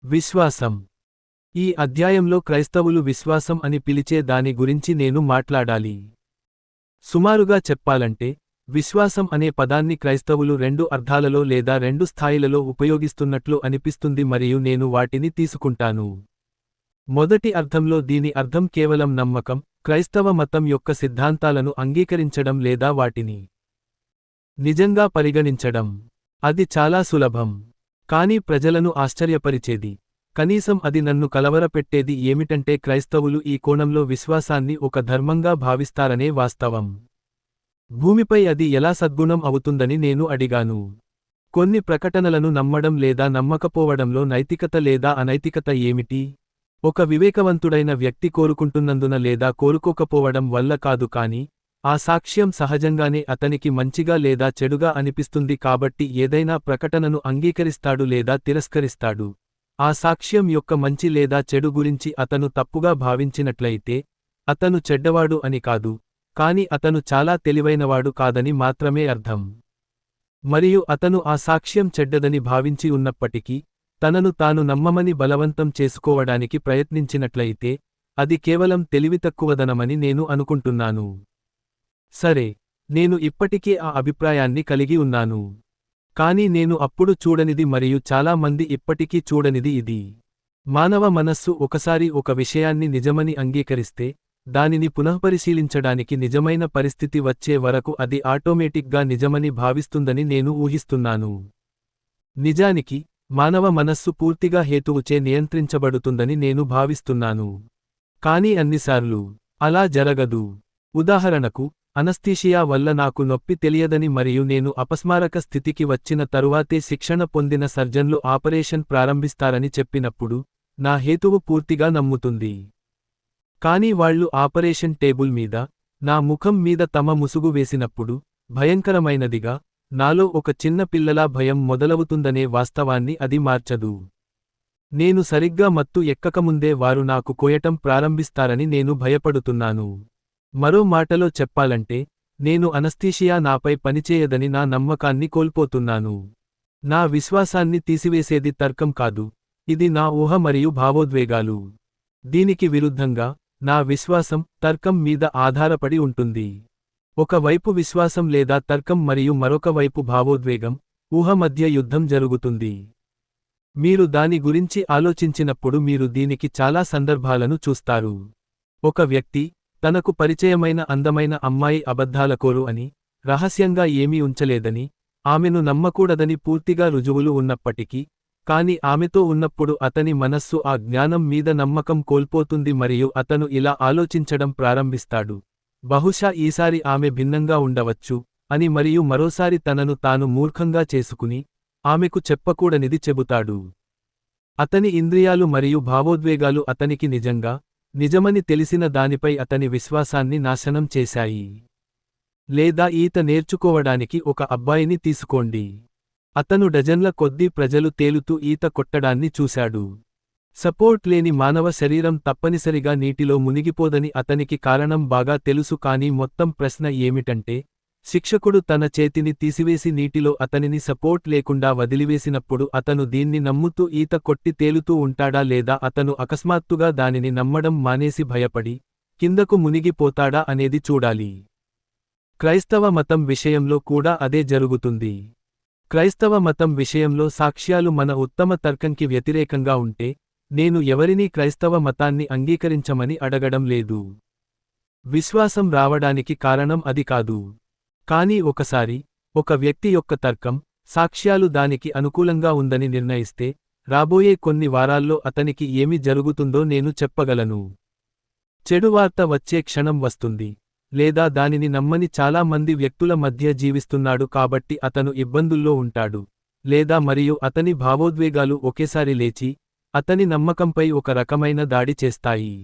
విశ్వాసం. ఈ అధ్యాయంలో క్రైస్తవులు విశ్వాసం అని పిలిచే దాని గురించి నేను మాట్లాడాలి. సుమారుగా చెప్పాలంటే, విశ్వాసం అనే పదాన్ని క్రైస్తవులు రెండు అర్థాలలో లేదా రెండు స్థాయిలలో ఉపయోగిస్తున్నట్లు అనిపిస్తుంది మరియు నేను వాటిని తీసుకుంటాను. మొదటి అర్థంలో దీని అర్థం కేవలం నమ్మకం, క్రైస్తవ మతం యొక్క సిద్ధాంతాలను అంగీకరించడం లేదా వాటిని నిజంగా పరిగణించడం. అది చాలా సులభం. కానీ ప్రజలను ఆశ్చర్యపరిచేది, కనీసం అది నన్ను కలవరపెట్టేది ఏమిటంటే క్రైస్తవులు ఈ కోణంలో విశ్వాసాన్ని ఒక ధర్మంగా భావిస్తారనే వాస్తవం. భూమిపై అది ఎలా సద్గుణం అవుతుందని నేను అడిగాను. కొన్ని ప్రకటనలను నమ్మడం లేదా నమ్మకపోవడంలో నైతికత లేదా అనైతికత ఏమిటి? ఒక వివేకవంతుడైన వ్యక్తి కోరుకుంటున్నందున లేదా కోరుకోకపోవడం వల్ల కాదు, కానీ ఆ సాక్ష్యం సహజంగానే అతనికి మంచిగా లేదా చెడుగా అనిపిస్తుంది కాబట్టి ఏదైనా ప్రకటనను అంగీకరిస్తాడు లేదా తిరస్కరిస్తాడు. ఆ సాక్ష్యం యొక్క మంచి లేదా చెడు గురించి అతను తప్పుగా భావించినట్లయితే, అతను చెడ్డవాడు అని కాదు, కాని అతను చాలా తెలివైనవాడు కాదని మాత్రమే అర్థం. మరియు అతను ఆ సాక్ష్యం చెడ్డదని భావించి ఉన్నప్పటికీ, తనను తాను నమ్మమని బలవంతం చేసుకోవడానికి ప్రయత్నించినట్లయితే, అది కేవలం తెలివితక్కువదనమని నేను అనుకుంటున్నాను. సరే, నేను ఇప్పటికే ఆ అభిప్రాయాన్ని కలిగి ఉన్నాను. కానీ నేను అప్పుడు చూడనిది మరియు చాలా మంది ఇప్పటికీ చూడనిది ఇది. మానవ మనస్సు ఒకసారి ఒక విషయాన్ని నిజమని అంగీకరిస్తే, దానిని పునఃపరిశీలించడానికి నిజమైన పరిస్థితి వచ్చే వరకు అది ఆటోమేటిక్గా నిజమని భావిస్తుందని నేను ఊహిస్తున్నాను. నిజానికి, మానవ మనస్సు పూర్తిగా హేతువుచే నియంత్రించబడుతుందని నేను భావిస్తున్నాను. కానీ అన్నిసార్లు అలా జరగదు. ఉదాహరణకు, అనస్థీషియా వల్ల నాకు నొప్పి తెలియదని మరియు నేను అపస్మారక స్థితికి వచ్చిన తరువాతే శిక్షణ పొందిన సర్జన్లు ఆపరేషన్ ప్రారంభిస్తారని చెప్పినప్పుడు, నా హేతువు పూర్తిగా నమ్ముతుంది. కానీ వాళ్లు ఆపరేషన్ టేబుల్ మీద, నా ముఖం మీద తమ ముసుగు వేసినప్పుడు, భయంకరమైనదిగా, నాలో ఒక చిన్న పిల్లలా భయం మొదలవుతుందనే వాస్తవాన్ని అది మార్చదు. నేను సరిగ్గా మత్తు ఎక్కకముందే వారు నాకు కోయటం ప్రారంభిస్తారని నేను భయపడుతున్నాను. మరో మాటలో చెప్పాలంటే, నేను అనస్థీషియా నాపై పనిచేయదని నా నమ్మకాన్ని కోల్పోతున్నాను. నా విశ్వాసాన్ని తీసివేసేది తర్కం కాదు, ఇది నా ఊహ మరియు భావోద్వేగాలు. దీనికి విరుద్ధంగా, నా విశ్వాసం తర్కం మీద ఆధారపడి ఉంటుంది. ఒక వైపు విశ్వాసం లేదా తర్కం మరియు మరొక వైపు భావోద్వేగం, ఊహ మధ్య యుద్ధం జరుగుతుంది. మీరు దాని గురించి ఆలోచించినప్పుడు మీరు దీనికి చాలా సందర్భాలను చూస్తారు. ఒక వ్యక్తి, తనకు పరిచయమైన అందమైన అమ్మాయి అబద్ధాలకోరు అని, రహస్యంగా ఏమీ ఉంచలేదని, ఆమెను నమ్మకూడదని పూర్తిగా రుజువులు ఉన్నప్పటికీ, కాని ఆమెతో ఉన్నప్పుడు అతని మనస్సు ఆ జ్ఞానం మీద నమ్మకం కోల్పోతుంది మరియు అతను ఇలా ఆలోచించడం ప్రారంభిస్తాడు, బహుశా ఈసారి ఆమె భిన్నంగా ఉండవచ్చు అని, మరియు మరోసారి తనను తాను మూర్ఖంగా చేసుకుని, ఆమెకు చెప్పకూడనిది చెబుతాడు. అతని ఇంద్రియాలు మరియు భావోద్వేగాలు అతనికి నిజమని తెలిసిన దానిపై అతని విశ్వాసాన్ని నాశనం చేశాయి. లేదా ఈత నేర్చుకోవడానికి ఒక అబ్బాయిని తీసుకోండి. అతను డజన్ల కొద్దీ ప్రజలు తేలుతూ ఈత కొట్టడాన్ని చూశాడు. సపోర్ట్ లేని మానవ శరీరం తప్పనిసరిగా నీటిలో మునిగిపోదని అతనికి కారణం బాగా తెలుసు, కానీ మొత్తం ప్రశ్న ఏమిటంటే, శిక్షకుడు తన చేతిని తీసివేసి నీటిలో అతనిని సపోర్ట్ లేకుండా వదిలివేసినప్పుడు అతను దీన్ని నమ్ముతూ ఈత కొట్టి తేలుతూ ఉంటాడా లేదా అతను అకస్మాత్తుగా దానిని నమ్మడం మానేసి భయపడి, కిందకు మునిగిపోతాడా అనేది చూడాలి. క్రైస్తవ మతం విషయంలో కూడా అదే జరుగుతుంది. క్రైస్తవ మతం విషయంలో సాక్ష్యాలు మన ఉత్తమ తర్కంకి వ్యతిరేకంగా ఉంటే, నేను ఎవరినీ క్రైస్తవ మతాన్ని అంగీకరించమని అడగడం లేదు. విశ్వాసం రావడానికి కారణం అది కాదు. కానీ ఒకసారి, ఒక వ్యక్తి యొక్క తర్కం, సాక్ష్యాలు దానికి అనుకూలంగా ఉందని నిర్ణయిస్తే, రాబోయే కొన్ని వారాల్లో అతనికి ఏమి జరుగుతుందో నేను చెప్పగలను. చెడువార్త వచ్చే క్షణం వస్తుంది. లేదా దానిని నమ్మని చాలా మంది వ్యక్తుల మధ్య జీవిస్తున్నాడు కాబట్టి అతను ఇబ్బందుల్లో ఉంటాడు. లేదా మరియు అతని భావోద్వేగాలు ఒకేసారి లేచి, అతని నమ్మకంపై ఒక రకమైన దాడి చేస్తాయి.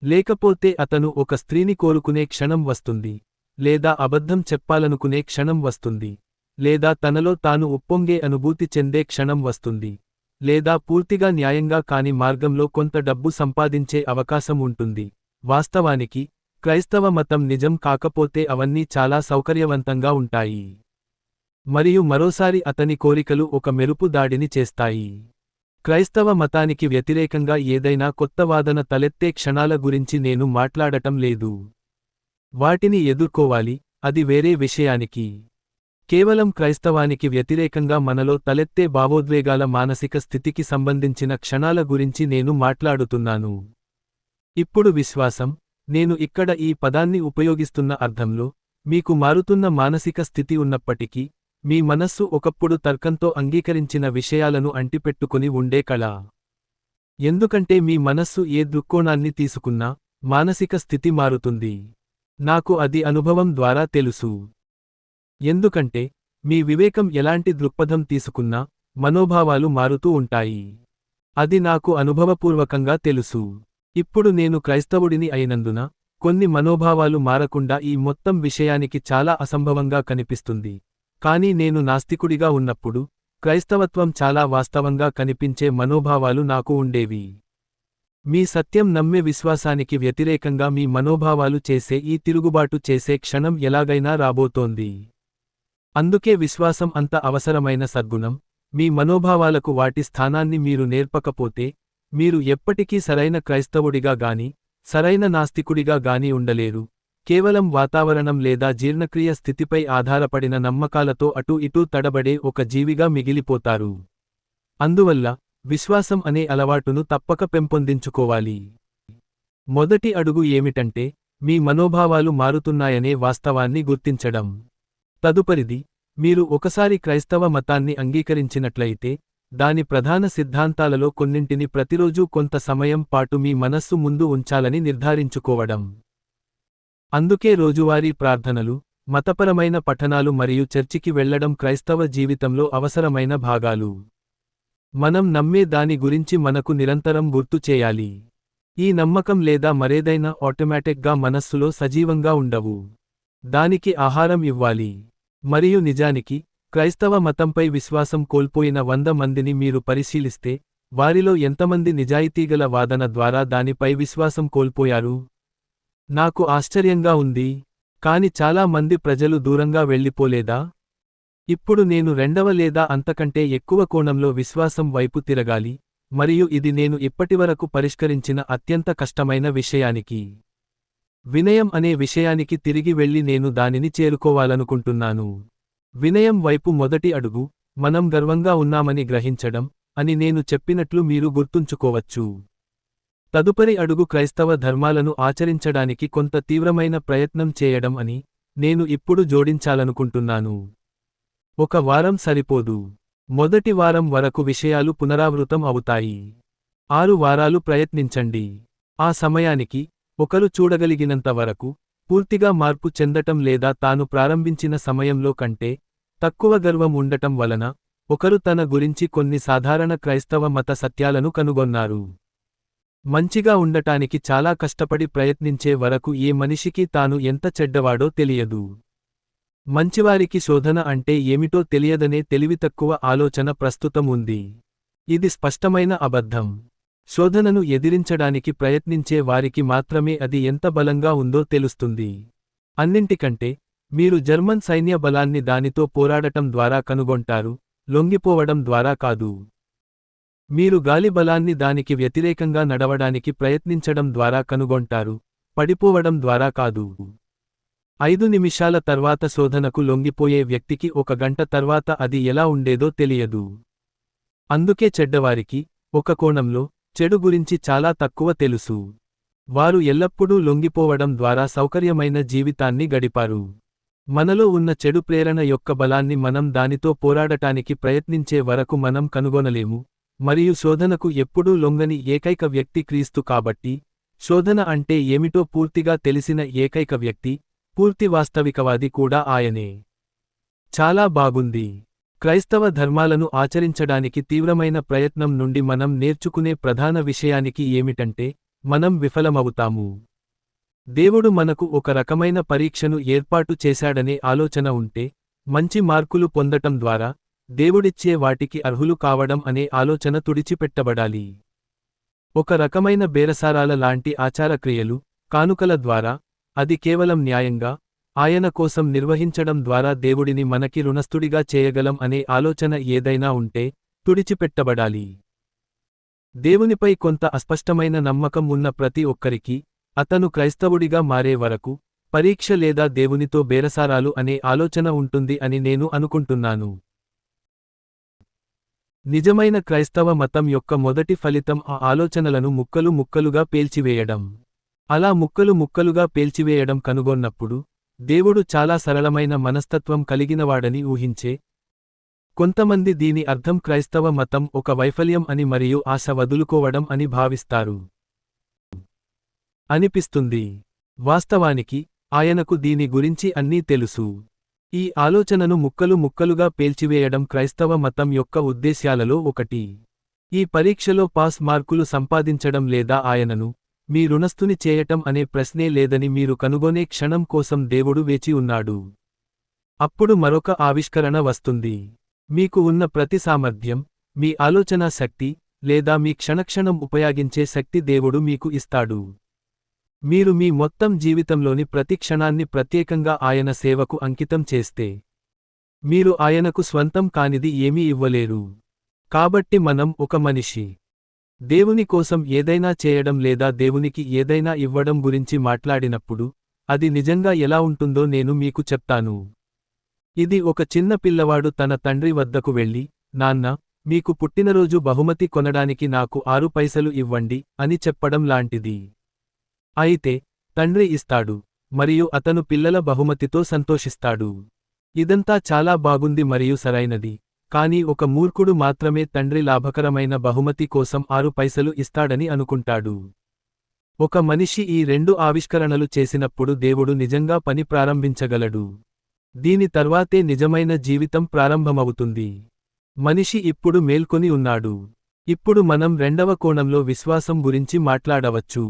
లేకపోతే అతను ఒక స్త్రీని కోరుకునే క్షణం వస్తుంది. లేదా అబద్ధం చెప్పాలనుకునే క్షణం వస్తుంది. లేదా తనలో తాను ఉప్పొంగే అనుభూతి చెందే క్షణం వస్తుంది. లేదా పూర్తిగా న్యాయంగా కాని మార్గంలో కొంత డబ్బు సంపాదించే అవకాశం ఉంటుంది. వాస్తవానికి, క్రైస్తవ మతం నిజం కాకపోతే అవన్నీ చాలా సౌకర్యవంతంగా ఉంటాయి. మరియు మరోసారి అతని కోరికలు ఒక మెరుపు దాడిని చేస్తాయి. క్రైస్తవ మతానికి వ్యతిరేకంగా ఏదైనా కొత్త వాదన తలెత్తే క్షణాల గురించి నేను మాట్లాడటం లేదు. వాటిని ఎదుర్కోవాలి, అది వేరే విషయానికి. కేవలం క్రైస్తవానికి వ్యతిరేకంగా మనలో తలెత్తే భావోద్వేగాల మానసిక స్థితికి సంబంధించిన క్షణాల గురించి నేను మాట్లాడుతున్నాను. ఇప్పుడు విశ్వాసం, నేను ఇక్కడ ఈ పదాన్ని ఉపయోగిస్తున్న అర్థంలో, మీకు మారుతున్న మానసిక స్థితి ఉన్నప్పటికీ, మీ మనస్సు ఒకప్పుడు తర్కంతో అంగీకరించిన విషయాలను అంటిపెట్టుకుని ఉండే కళ. ఎందుకంటే మీ మనస్సు ఏ దృక్కోణాన్ని తీసుకున్నా, మానసిక స్థితి మారుతుంది. నాకు అది అనుభవం ద్వారా తెలుసు. ఎందుకంటే, మీ వివేకం ఎలాంటి దృక్పథం తీసుకున్నా, మనోభావాలు మారుతూ ఉంటాయి. అది నాకు అనుభవపూర్వకంగా తెలుసు. ఇప్పుడు నేను క్రైస్తవుడిని అయినందున, కొన్ని మనోభావాలు మారకుండా ఈ మొత్తం విషయానికి చాలా అసంభవంగా కనిపిస్తుంది. కానీ నేను నాస్తికుడిగా ఉన్నప్పుడు, క్రైస్తవత్వం చాలా వాస్తవంగా కనిపించే మనోభావాలు నాకు ఉండేవి. మీ సత్యం నమ్మే విశ్వాసానికి వ్యతిరేకంగా మీ మనోభావాలు చేసే ఈ తిరుగుబాటు చేసే క్షణం ఎలాగైనా రాబోతోంది. అందుకే విశ్వాసం అంత అవసరమైన సద్గుణం. మీ మనోభావాలకు వాటి స్థానాన్ని మీరు నేర్పకపోతే, మీరు ఎప్పటికీ సరైన క్రైస్తవుడిగా గాని, సరైన నాస్తికుడిగా గాని ఉండలేరు. కేవలం వాతావరణం లేదా జీర్ణక్రియ స్థితిపై ఆధారపడిన నమ్మకాలతో అటూ ఇటూ తడబడే ఒక జీవిగా మిగిలిపోతారు. అందువల్ల, విశ్వాసం అనే అలవాటును తప్పక పెంపొందించుకోవాలి. మొదటి అడుగు ఏమిటంటే, మీ మనోభావాలు మారుతున్నాయనే వాస్తవాన్ని గుర్తించడం. తదుపరిది, మీరు ఒకసారి క్రైస్తవ మతాన్ని అంగీకరించినట్లయితే, దాని ప్రధాన సిద్ధాంతాలలో కొన్నింటిని ప్రతిరోజూ కొంత సమయం పాటు మీ మనస్సు ముందు ఉంచాలని నిర్ధారించుకోవడం. అందుకే రోజువారీ ప్రార్థనలు, మతపరమైన పఠనాలు మరియు చర్చికి వెళ్లడం క్రైస్తవ జీవితంలో అవసరమైన భాగాలు. మనం నమ్మే దాని గురించి మనకు నిరంతరం గుర్తు చేయాలి. ఈ నమ్మకం లేదా మరేదైనా ఆటోమేటిక్గా మనస్సులో సజీవంగా ఉండవు. దానికి ఆహారం ఇవ్వాలి. మరియు నిజానికి, క్రైస్తవ మతంపై విశ్వాసం కోల్పోయిన 100 మందిని మీరు పరిశీలిస్తే, వారిలో ఎంతమంది నిజాయితీగల వాదన ద్వారా దానిపై విశ్వాసం కోల్పోయారు? నాకు ఆశ్చర్యంగా ఉంది. కాని చాలా మంది ప్రజలు దూరంగా వెళ్ళిపోలేదా? ఇప్పుడు నేను రెండవ లేదా అంతకంటే ఎక్కువ కోణంలో విశ్వాసం వైపు తిరగాలి, మరియు ఇది నేను ఇప్పటివరకు పరిష్కరించిన అత్యంత కష్టమైన విషయానికి. వినయం అనే విషయానికి తిరిగి వెళ్లి నేను దానిని చేరుకోవాలనుకుంటున్నాను. వినయం వైపు మొదటి అడుగు, మనం గర్వంగా ఉన్నామని గ్రహించడం, అని నేను చెప్పినట్లు మీరు గుర్తుంచుకోవచ్చు. తదుపరి అడుగు క్రైస్తవ ధర్మాలను ఆచరించడానికి కొంత తీవ్రమైన ప్రయత్నం చేయడం అని నేను ఇప్పుడు జోడించాలనుకుంటున్నాను. ఒక వారం సరిపోదు. మొదటి వారం వరకు విషయాలు పునరావృతం అవుతాయి. 6 వారాలు ప్రయత్నించండి. ఆ సమయానికి, ఒకరు చూడగలిగినంత వరకు, పూర్తిగా మార్పు చెందటం లేదా తాను ప్రారంభించిన సమయంలో కంటే తక్కువ గర్వం ఉండటం వలన, ఒకరు తన గురించి కొన్ని సాధారణ క్రైస్తవ మత సత్యాలను కనుగొన్నారు. మంచిగా ఉండటానికి చాలా కష్టపడి ప్రయత్నించే వరకు ఏ మనిషికి తాను ఎంత చెడ్డవాడో తెలియదు. మంచివారికి శోధన అంటే ఏమిటో తెలియదనే తెలివితక్కువ ఆలోచన ప్రస్తుతం ఉంది. ఇది స్పష్టమైన అబద్ధం. శోధనను ఎదిరించడానికి ప్రయత్నించే వారికి మాత్రమే అది ఎంత బలంగా ఉందో తెలుస్తుంది. అన్నింటికంటే, మీరు జర్మన్ సైన్య బలాన్ని దానితో పోరాడటం ద్వారా కనుగొంటారు, లొంగిపోవడం ద్వారా కాదు. మీరు గాలి బలాన్ని దానికి వ్యతిరేకంగా నడవడానికి ప్రయత్నించడం ద్వారా కనుగొంటారు, పడిపోవడం ద్వారా కాదు. 5 నిమిషాల తర్వాత శోధనకు లొంగిపోయే వ్యక్తికి 1 గంట తర్వాత అది ఎలా ఉండేదో తెలియదు. అందుకే చెడ్డవారికి, ఒక కోణంలో, చెడు గురించి చాలా తక్కువ తెలుసు. వారు ఎల్లప్పుడూ లొంగిపోవడం ద్వారా సౌకర్యమైన జీవితాన్ని గడిపారు. మనలో ఉన్న చెడు ప్రేరణ యొక్క బలాన్ని మనం దానితో పోరాడటానికి ప్రయత్నించే వరకు మనం కనుగొనలేము, మరియు శోధనకు ఎప్పుడూ లొంగని ఏకైక వ్యక్తి క్రీస్తు కాబట్టి, శోధన అంటే ఏమిటో పూర్తిగా తెలిసిన ఏకైక వ్యక్తి, పూర్తి వాస్తవికవాది కూడా ఆయనే. చాలా బాగుంది. క్రైస్తవ ధర్మాలను ఆచరించడానికి తీవ్రమైన ప్రయత్నం నుండి మనం నేర్చుకునే ప్రధాన విషయానికి ఏమిటంటే, మనం విఫలమవుతాము. దేవుడు మనకు ఒక రకమైన పరీక్షను ఏర్పాటు చేశాడనే ఆలోచన ఉంటే, మంచి మార్కులు పొందటం ద్వారా, దేవుడిచ్చే వాటికి అర్హులు కావడం అనే ఆలోచన తుడిచిపెట్టబడాలి. ఒక రకమైన బేరసారాల లాంటి ఆచారక్రియలు, కానుకల ద్వారా, అది కేవలం న్యాయంగా, ఆయన కోసం నిర్వహించడం ద్వారా దేవుడిని మనకి రుణస్థుడిగా చేయగలం అనే ఆలోచన ఏదైనా ఉంటే, తుడిచిపెట్టబడాలి. దేవునిపై కొంత అస్పష్టమైన నమ్మకం ఉన్న ప్రతి ఒక్కరికి, అతను క్రైస్తవుడిగా మారే వరకు, పరీక్ష లేదా దేవునితో బేరసారాలు అనే ఆలోచన ఉంటుంది అని నేను అనుకుంటున్నాను. నిజమైన క్రైస్తవ మతం యొక్క మొదటి ఫలితం ఆ ఆలోచనలను ముక్కలు ముక్కలుగా పేల్చివేయడం. అలా ముక్కలు ముక్కలుగా పేల్చివేయడం కనుగొన్నప్పుడు, దేవుడు చాలా సరళమైన మనస్తత్వం కలిగినవాడని ఊహించే. కొంతమంది దీని అర్థం క్రైస్తవ మతం ఒక వైఫల్యం అని మరియు ఆశ వదులుకోవడం అని భావిస్తారు. అనిపిస్తుంది. వాస్తవానికి, ఆయనకు దీని గురించి అన్నీ తెలుసు. ఈ ఆలోచనను ముక్కలు ముక్కలుగా పేల్చివేయడం క్రైస్తవ మతం యొక్క ఉద్దేశ్యాలలో ఒకటి. ఈ పరీక్షలో పాస్ మార్కులు సంపాదించడం లేదా ఆయనను మీ రుణస్థుని చేయటం అనే ప్రశ్నే లేదని మీరు కనుగొనే క్షణం కోసం దేవుడు వేచి ఉన్నాడు. అప్పుడు మరొక ఆవిష్కరణ వస్తుంది. మీకు ఉన్న ప్రతి సామర్థ్యం, మీ ఆలోచనా శక్తి, లేదా మీ క్షణక్షణం ఉపయోగించే శక్తి దేవుడు మీకు ఇస్తాడు. మీరు మీ మొత్తం జీవితంలోని ప్రతి క్షణాన్ని ప్రత్యేకంగా ఆయన సేవకు అంకితం చేస్తే, మీరు ఆయనకు స్వంతం కానిది ఏమీ ఇవ్వలేరు. కాబట్టి మనం ఒక మనిషి దేవుని కోసం ఏదైనా చేయడం లేదా దేవునికి ఏదైనా ఇవ్వడం గురించి మాట్లాడినప్పుడు, అది నిజంగా ఎలా ఉంటుందో నేను మీకు చెప్తాను. ఇది ఒక చిన్న పిల్లవాడు తన తండ్రి వద్దకు వెళ్ళి, నాన్న, మీకు పుట్టినరోజు బహుమతి కొనడానికి నాకు 6 పైసలు ఇవ్వండి అని చెప్పడం లాంటిది. అయితే, తండ్రి ఇస్తాడు, మరియు అతను పిల్లల బహుమతితో సంతోషిస్తాడు. ఇదంతా చాలా బాగుంది మరియు సరైనది, కానీ ఒక మూర్ఖుడు మాత్రమే తండ్రి లాభకరమైన బహుమతి కోసం 6 పైసలు ఇస్తాడని అనుకుంటాడు. ఒక మనిషి ఈ 2 ఆవిష్కరణలు చేసినప్పుడు దేవుడు నిజంగా పని ప్రారంభించగలడు. దీని తర్వాతే నిజమైన జీవితం ప్రారంభమవుతుంది. మనిషి ఇప్పుడు మేల్కొని ఉన్నాడు. ఇప్పుడు మనం రెండవ కోణంలో విశ్వాసం గురించి మాట్లాడవచ్చు.